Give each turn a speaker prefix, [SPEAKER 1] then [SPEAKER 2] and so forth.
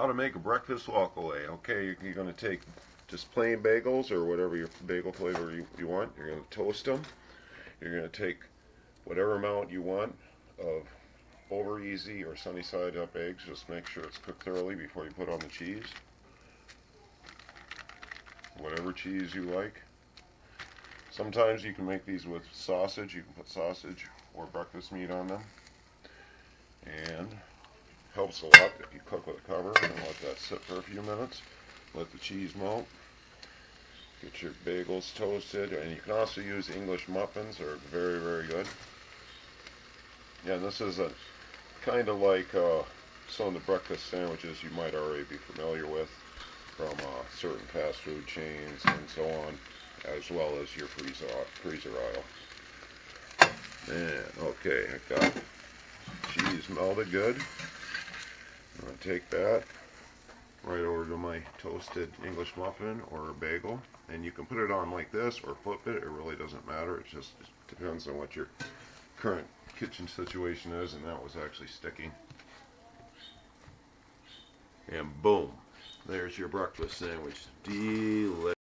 [SPEAKER 1] How to make a breakfast walkaway. Okay, you're going to take just plain bagels or whatever your bagel flavor you want. You're going to toast them. You're going to take whatever amount you want of over easy or sunny side up eggs. Just make sure it's cooked thoroughly before you put on the cheese. Whatever cheese you like. Sometimes you can make these with sausage. You can put sausage or breakfast meat on them. And helps a lot if you cook with a cover and let that sit for a few minutes. Let the cheese melt. Get your bagels toasted, and you can also use English muffins. They're very, very good. Yeah, and this is a kind of like some of the breakfast sandwiches you might already be familiar with from certain fast food chains and so on, as well as your freezer aisle. And okay, I got cheese melted good. I'm going to take that right over to my toasted English muffin or a bagel, and you can put it on like this or flip it. It really doesn't matter. It just depends on what your current kitchen situation is, and that was actually sticking. And boom, there's your breakfast sandwich. Delicious.